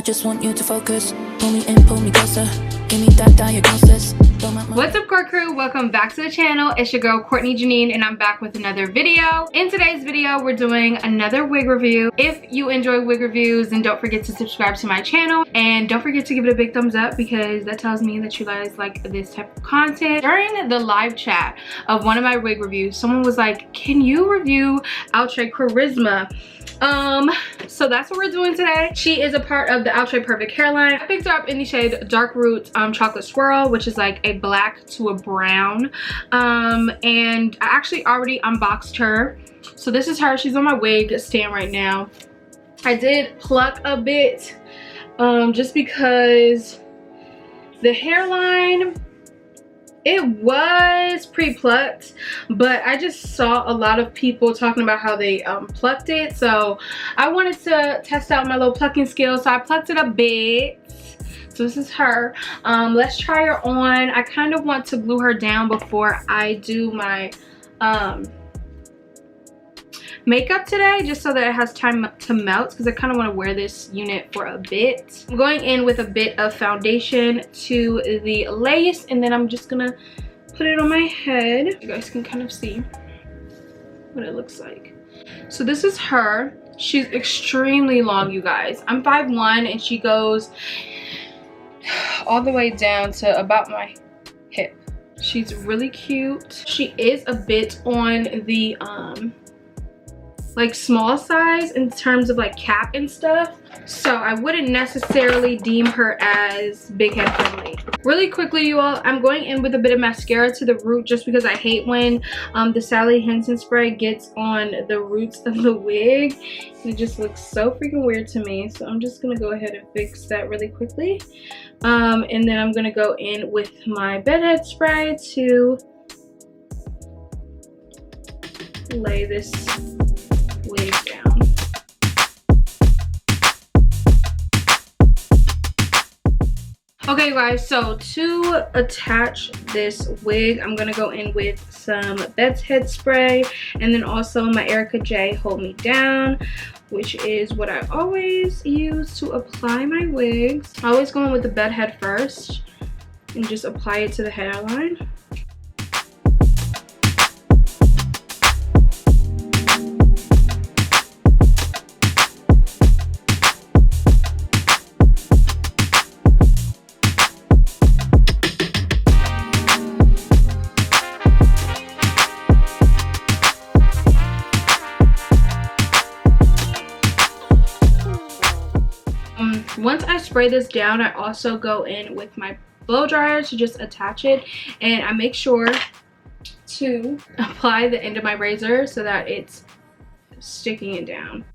I just want you to focus. Pull me in, pull me closer. Give me that diagnosis. What's up, core crew? Welcome back to the channel. It's your girl Courtney Janine, and I'm back with another video. In today's video, we're doing another wig review. If you enjoy wig reviews, then don't forget to subscribe to my channel, and don't forget to give it a big thumbs up because that tells me that you guys like this type of content. During the live chat of one of my wig reviews, someone was like, can you review Outre Charisma? So that's what we're doing today. She is a part of the Outre Perfect Hairline. I picked her up in the shade Dark Roots Chocolate Swirl, which is like a black to a brown. And I actually already unboxed her. So this is her. She's on my wig stand right now. I did pluck a bit just because the hairline, it was pre-plucked, but I just saw a lot of people talking about how they plucked it, so I wanted to test out my little plucking skills, so I plucked it a bit. So this is her. Let's try her on. I kind of want to glue her down before I do my makeup today, just so that it has time to melt, because I kind of want to wear this unit for a bit. I'm going in with a bit of foundation to the lace, and then I'm just gonna put it on my head. You guys can kind of see what it looks like. So this is her. She's extremely long, you guys. I'm 5'1", and she goes all the way down to about my hip. She's really cute. She is a bit on the like small size in terms of like cap and stuff, so I wouldn't necessarily deem her as big head friendly. Really quickly, you all, I'm going in with a bit of mascara to the root, just because I hate when the Sally Hansen spray gets on the roots of the wig. It just looks so freaking weird to me, so I'm just gonna go ahead and fix that really quickly. And then I'm gonna go in with my bedhead spray to lay this wig down. Okay guys, so to attach this wig, I'm gonna go in with some bedhead spray, and then also my Erica J Hold Me Down, which is what I always use to apply my wigs. I always go in with the bedhead first and just apply it to the hairline. Once I spray this down, I also go in with my blow dryer to just attach it, and I make sure to apply the end of my razor so that it's sticking it down.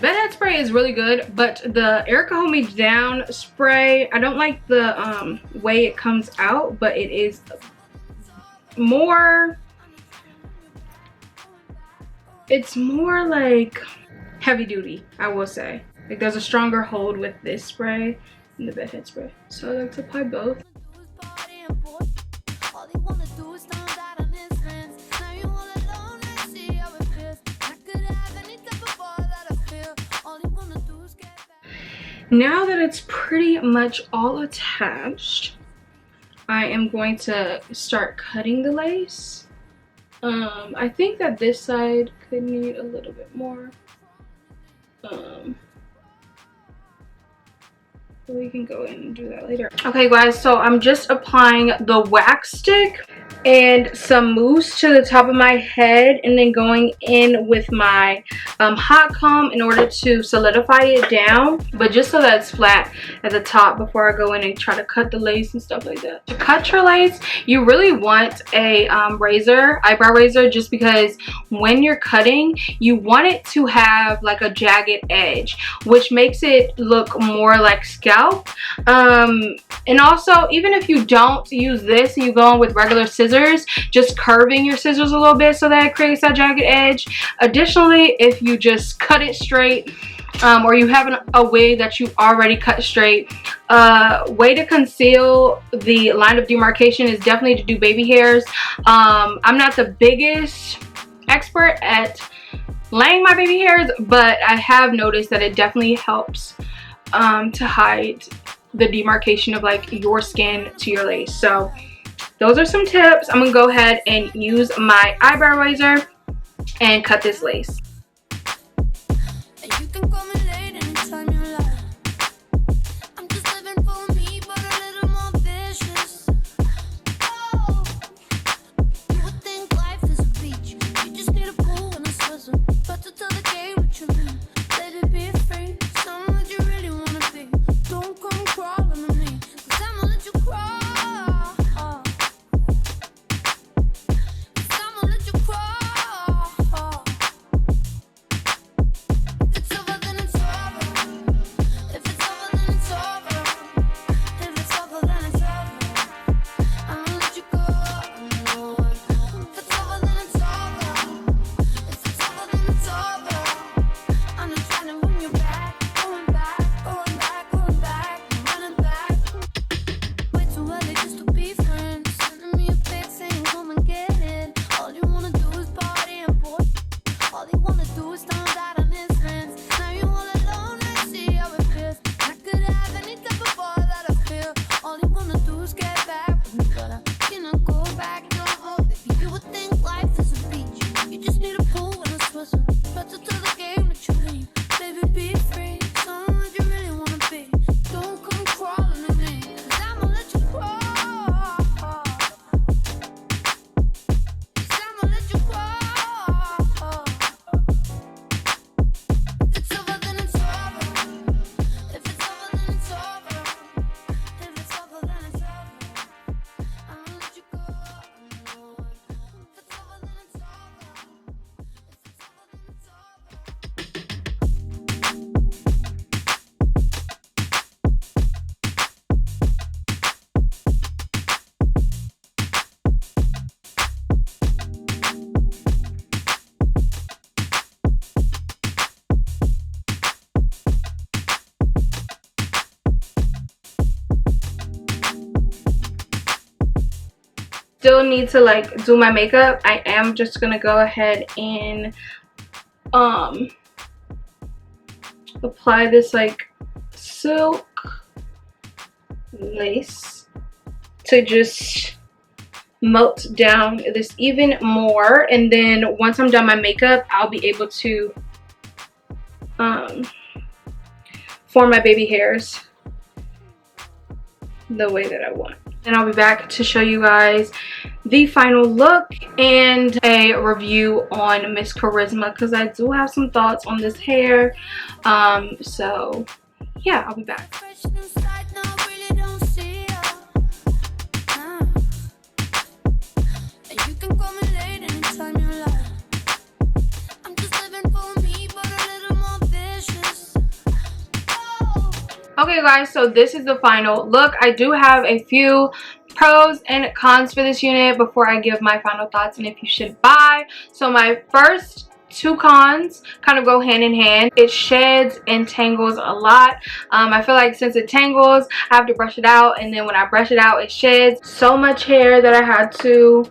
Bedhead spray is really good, but the Erica Hold Me Down spray, I don't like the way it comes out, but it is more, it's more like heavy duty, I will say. Like there's a stronger hold with this spray than the bedhead spray. So I like to apply both. Now that it's pretty much all attached, I am going to start cutting the lace. I think that this side could need a little bit more. We can go in and do that later. Okay guys, so I'm just applying the wax stick and some mousse to the top of my head, and then going in with my hot comb in order to solidify it down, but just so that it's flat at the top before I go in and try to cut the lace and stuff like that. To cut your lace, you really want a eyebrow razor, just because when you're cutting, you want it to have like a jagged edge, which makes it look more like scalp. And also, even if you don't use this and you go in with regular scissors, just curving your scissors a little bit so that it creates that jagged edge. Additionally, if you just cut it straight, or you have a wig that you already cut straight, way to conceal the line of demarcation is definitely to do baby hairs. I'm not the biggest expert at laying my baby hairs, but I have noticed that it definitely helps to hide the demarcation of like your skin to your lace. So those are some tips. I'm gonna go ahead and use my eyebrow razor and cut this lace. Still need to like do my makeup. I am just gonna go ahead and apply this like silk lace to just melt down this even more, and then once I'm done my makeup, I'll be able to form my baby hairs the way that I want. And I'll be back to show you guys the final look and a review on Miss Charisma, because I do have some thoughts on this hair. So yeah, I'll be back. Okay guys, so this is the final look. I do have a few pros and cons for this unit before I give my final thoughts and if you should buy. So my first two cons kind of go hand in hand. It sheds and tangles a lot. I feel like since it tangles, I have to brush it out, and then when I brush it out, it sheds. So much hair that I had to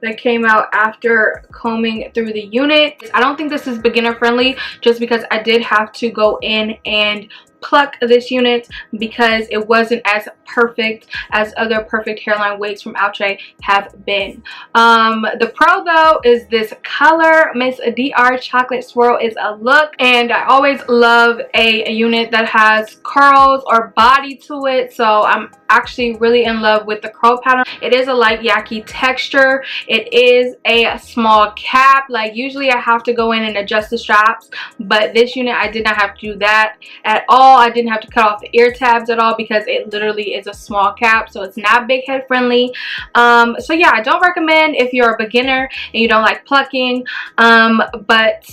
that came out after combing through the unit. I don't think this is beginner friendly, just because I did have to go in and pluck this unit because it wasn't as perfect as other perfect hairline wigs from Outre have been. The pro though is this color. Miss DR Chocolate Swirl is a look, and I always love a unit that has curls or body to it, so I'm actually really in love with the curl pattern. It is a light yaki texture. It is a small cap. Like usually I have to go in and adjust the straps, but this unit I did not have to do that at all. I didn't have to cut off the ear tabs at all because it literally is a small cap, so it's not big head friendly. So yeah, I don't recommend if you're a beginner and you don't like plucking, but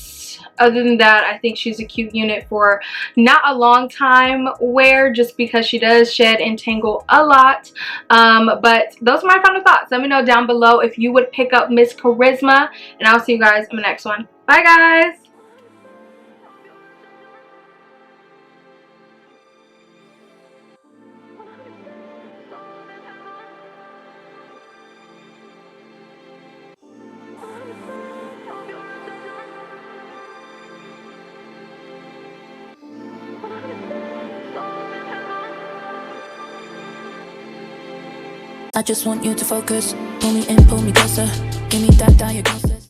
other than that, I think she's a cute unit for not a long time wear, just because she does shed and tangle a lot. But those are my final thoughts. Let me know down below if you would pick up Miss Charisma, and I'll see you guys in the next one. Bye guys. I just want you to focus. Pull me in, pull me closer. Give me that diagnosis.